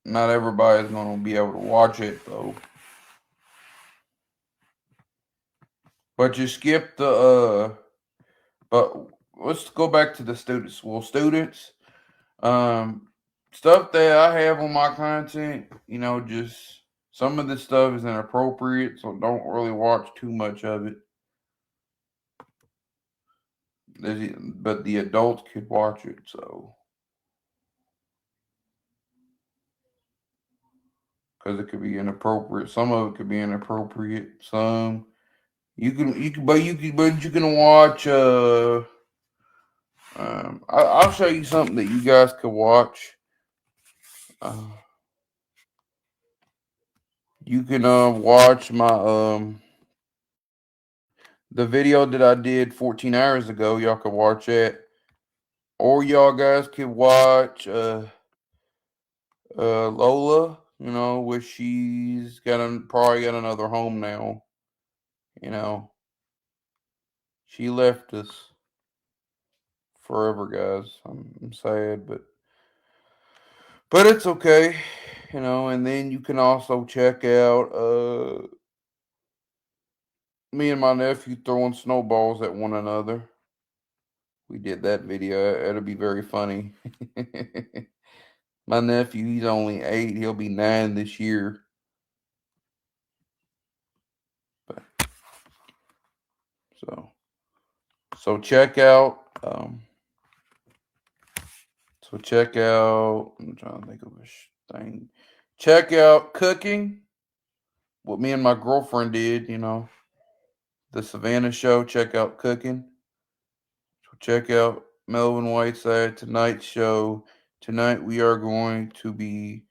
Not everybody's going to be able to watch it, though. But you skip but let's go back to the students. Well, students, stuff that I have on my content, just some of this stuff is inappropriate, so don't really watch too much of it. but the adults could watch it. So, because it could be inappropriate. Some of it could be inappropriate. Some you can, but you can watch. I'll show you something that you guys could watch. You can watch my the video that I did 14 hours ago. Y'all could watch that, or y'all guys could watch Lola. You know, which she's probably got another home now. You know, she left us forever, guys. I'm sad, but it's okay. You know, and then you can also check out me and my nephew throwing snowballs at one another. We did that video. It'll be very funny. My nephew, he's only 8. He'll be 9 this year. But, so check out. I'm trying to think of a thing. Check out cooking. What me and my girlfriend did. You know, the Savannah show. Check out cooking. So check out Melvin Whiteside tonight's show. Tonight we are going to be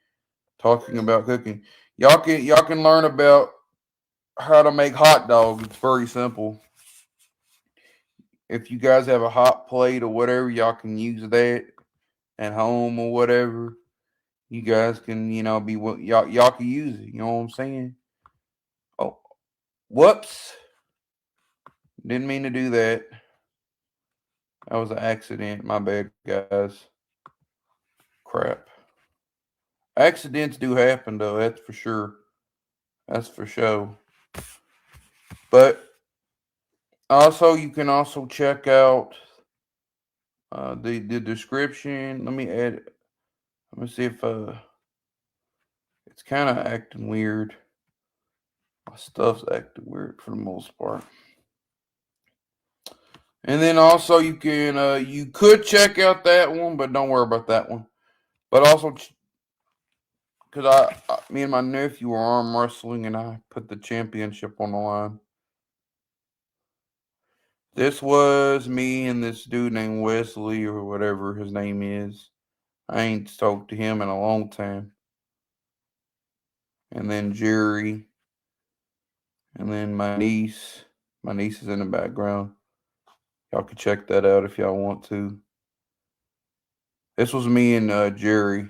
talking about cooking. Y'all can learn about how to make hot dogs. It's very simple. If you guys have a hot plate or whatever, y'all can use that at home or whatever. You guys can, be what y'all can use it. You know what I'm saying? Oh, whoops! Didn't mean to do that. That was an accident. My bad, guys. Crap. Accidents do happen, though. That's for sure. That's for sure. But also, you can also check out the description. Let me add. Let me see if it's kind of acting weird. My stuff's acting weird for the most part. And then also you could check out that one, but don't worry about that one. But also, because me and my nephew were arm wrestling, and I put the championship on the line. This was me and this dude named Wesley or whatever his name is. I ain't talked to him in a long time. And then Jerry. And then my niece. My niece is in the background. Y'all can check that out if y'all want to. This was me and Jerry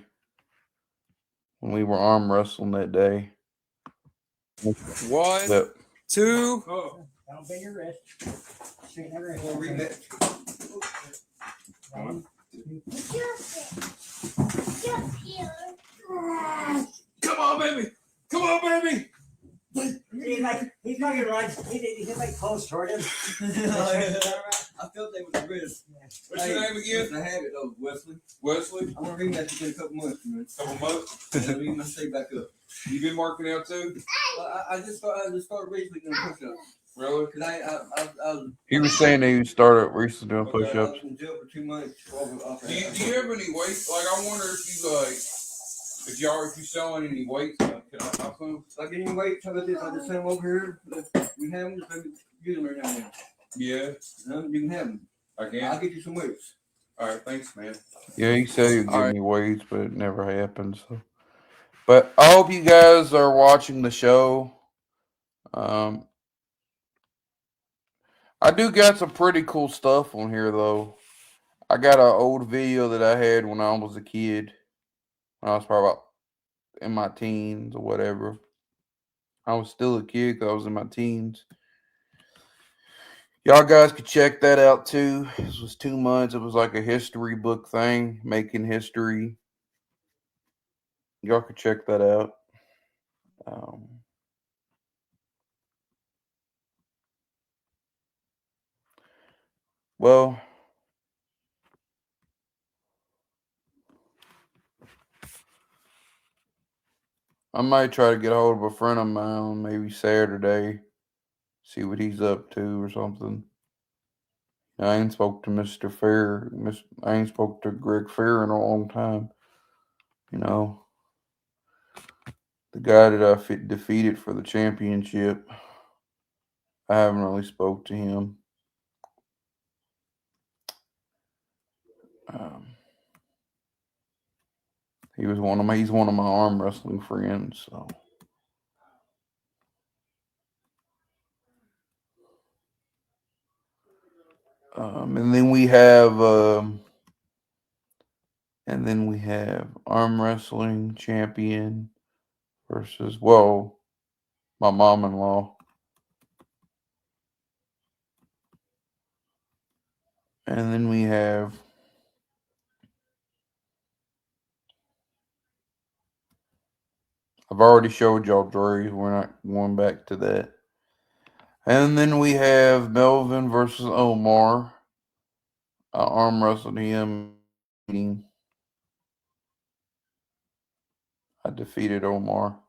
when we were arm wrestling that day.
1,
Yep.
2.
Don't bend your wrist. Straighten that wrist.
We'll read that. Come on, baby. Come on, baby.
He's not gonna run. He's like close toward him.
I felt they was a risk. What's your name again? I have it though, Wesley. Wesley? I'm gonna read that in a couple months, man. Couple months? And I'll read my stay back up. You been working out too? Well, I just started recently doing push-ups. Really? Because
He was saying that he started recently doing push-ups.
I was in jail for 2 months. Do you have any weights? Like, I wonder if you selling any weights, can I have some? If I get any weights, how about this? I just send them over here. We have them. Just use them right now. Yeah. You can have them. I can. I'll get you some weights. All right, thanks, man.
Yeah, he said he'd give me weights, but it never happened. So, but I hope you guys are watching the show. I do got some pretty cool stuff on here, though. I got an old video that I had when I was a kid. When I was probably about in my teens or whatever. I was still a kid because I was in my teens. Y'all guys could check that out too. This was 2 months. It was like a history book thing, making history. Y'all could check that out. Well, I might try to get a hold of a friend of mine maybe Saturday, see what he's up to or something. I ain't spoke to Mr. Fair. I ain't spoke to Greg Fair in a long time. You know, the guy that I defeated for the championship. I haven't really spoke to him. He's one of my arm wrestling friends. So. And then we have arm wrestling champion versus my mom-in-law. And then we have I've already showed y'all Dre. We're not going back to that. And then we have Melvin versus Omar. I arm wrestled him. I defeated Omar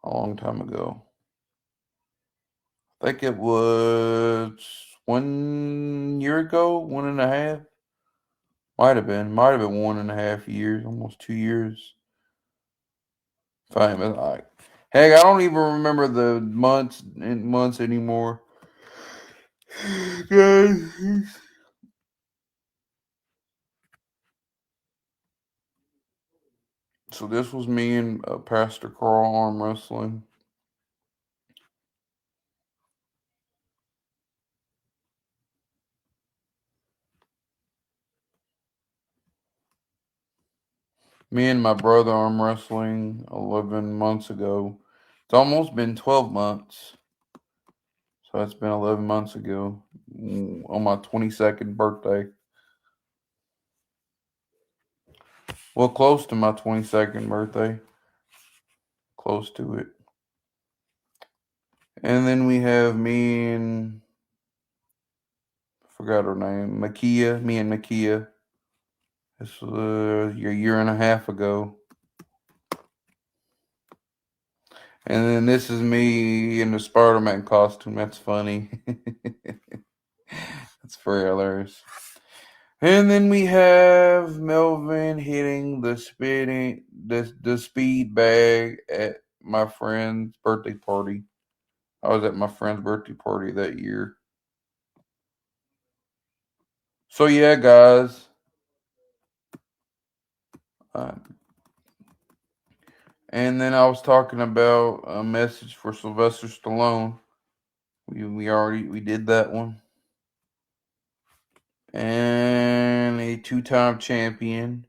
a long time ago. I think it was 1 year ago, 1.5. Might have been 1.5 years, almost 2 years. Heck, I don't even remember the months anymore. So this was me and Pastor Carl arm wrestling. Me and my brother arm wrestling 11 months ago. It's almost been 12 months. So it's been 11 months ago on my 22nd birthday. Well, close to my 22nd birthday. Close to it. And then we have me and I forgot her name. Makia. Me and Makia. This was a year and a half ago. And then this is me in the Spider-Man costume. That's funny. That's very hilarious. And then we have Melvin hitting the speed bag at my friend's birthday party. I was at my friend's birthday party that year. So yeah, guys. And then I was talking about a message for Sylvester Stallone. We did that one. And a 2-time champion,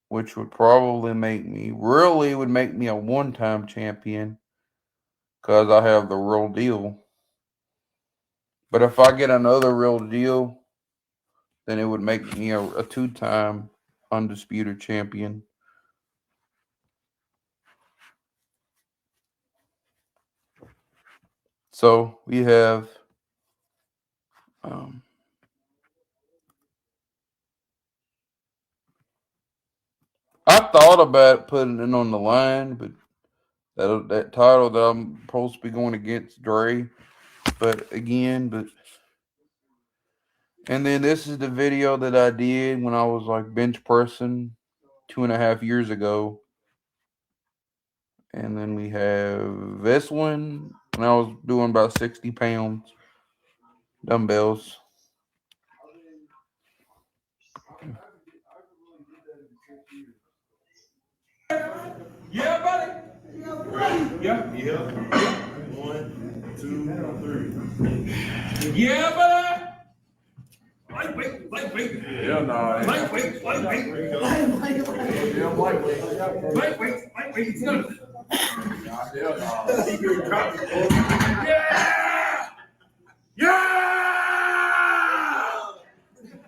which would probably make me a 1-time champion because I have the real deal. But if I get another real deal, then it would make me a 2-time undisputed champion. So we have I thought about putting it on the line, but that title that I'm supposed to be going against Dre. And then this is the video that I did when I was like bench pressing 2.5 years ago. And then we have this one when I was doing about 60 pounds dumbbells.
Yeah, buddy. Yeah. 1, 2, 3. Yeah, buddy. Lightweight. Yeah, no. Lightweight. Lightweight. None. Yeah!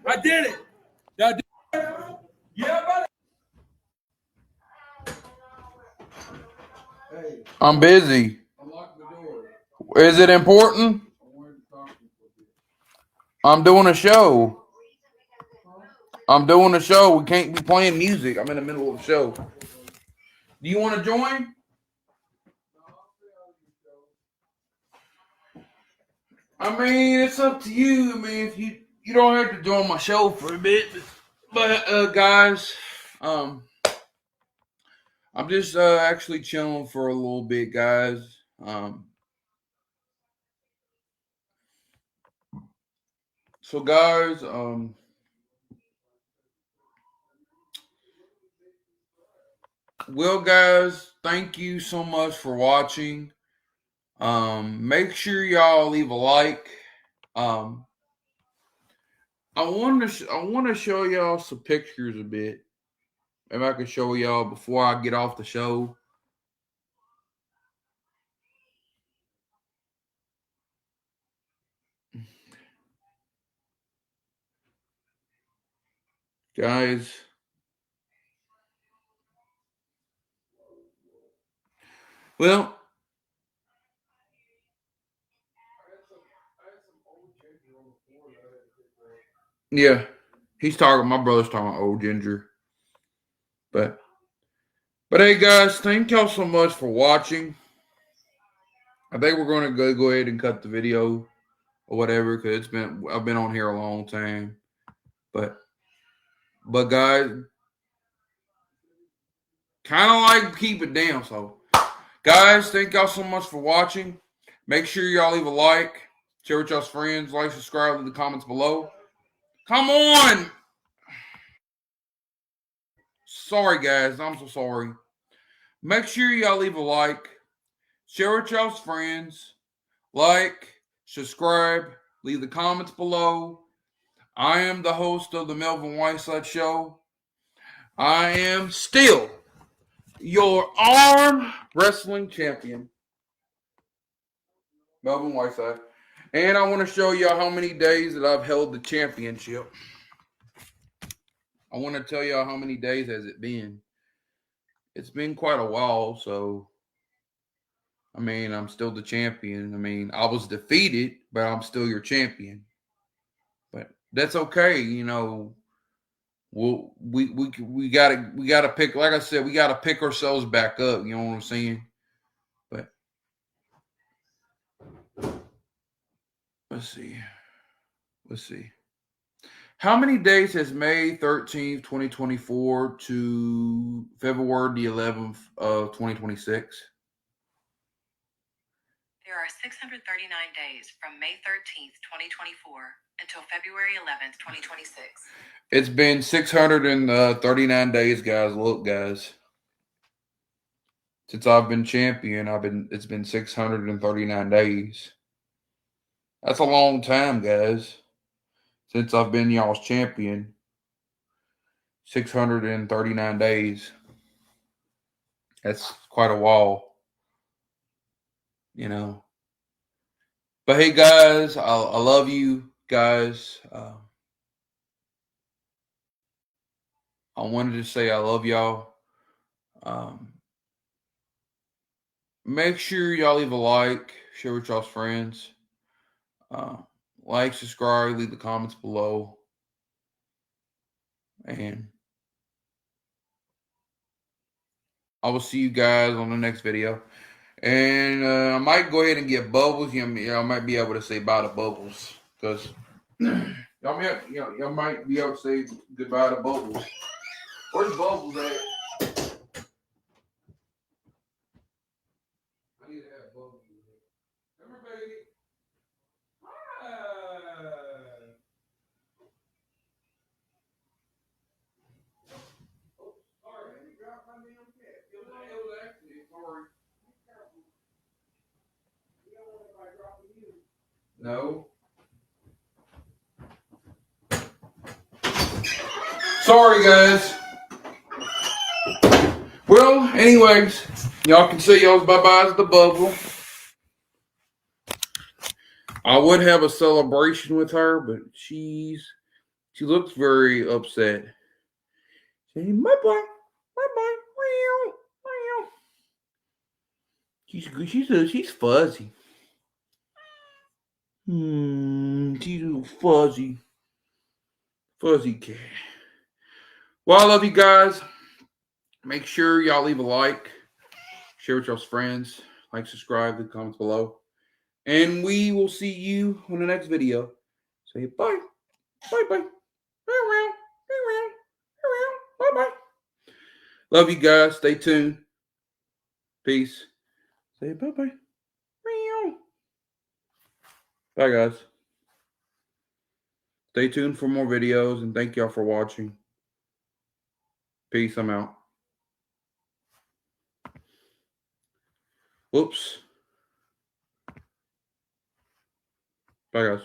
I did it. Yeah, buddy.
I'm busy. Is it important? I'm doing a show. We can't be playing music. I'm in the middle of a show. Do you want to join? I mean, it's up to you. I mean, if you don't have to join my show for a bit, but guys, I'm just actually chilling for a little bit, guys. So guys, well, guys, thank you so much for watching. Make sure y'all leave a like. I want to show y'all some pictures a bit. Maybe I can show y'all before I get off the show. Guys, well, yeah, my brother's talking about old ginger. But hey, guys, thank y'all so much for watching. I think we're going to go ahead and cut the video or whatever, because I've been on here a long time. But guys, kind of like keep it down. So guys, thank y'all so much for watching. Make sure y'all leave a like, share with y'all's friends, like, subscribe, in the comments below. Come on. Sorry, guys. I'm so sorry. Make sure y'all leave a like, share with y'all's friends, like, subscribe, leave the comments below. I am the host of the Melvin Whiteside Show. I am still your arm wrestling champion, Melvin Whiteside. And I want to show y'all how many days that I've held the championship. I want to tell y'all how many days has it been. It's been quite a while, so I mean, I'm still the champion. I mean, I was defeated, but I'm still your champion. But that's okay, you know. We gotta pick. Like I said, we gotta pick ourselves back up. You know what I'm saying? But let's see. How many days has May 13th, 2024 to February the 11th of 2026?
There are 639 days from May 13th, 2024 until February 11th, 2026.
It's been 639 days, guys. Look, guys. Since I've been champion, it's been 639 days. That's a long time, guys. Since I've been y'all's champion. 639 days. That's quite a while. You know. But hey, guys, I love you guys. I wanted to say I love y'all. Make sure y'all leave a like, share with y'all's friends. Like, subscribe, leave the comments below. And I will see you guys on the next video. And I might go ahead and get Bubbles. I might be able to say bye to Bubbles. Because y'all might be able to say goodbye to Bubbles. Where's Bubbles at? I need to have Bubbles. Come here, baby. Hi. Oh, sorry. Let me drop my damn cat. It was actually, sorry. No. Sorry, guys. Well, anyways, y'all can say y'all's bye-byes to Bubble. I would have a celebration with her, but she looks very upset. Saying bye-bye, bye-bye, meow, meow. She's fuzzy. She's a fuzzy cat. Well, I love you guys. Make sure y'all leave a like, share with y'all's friends, like, subscribe, leave comments below. And we will see you on the next video. Say bye. Bye-bye. Bye-bye. Love you guys. Stay tuned. Peace. Say bye-bye. Bye, guys. Stay tuned for more videos, and thank y'all for watching. Peace. I'm out. Whoops. Bye, guys.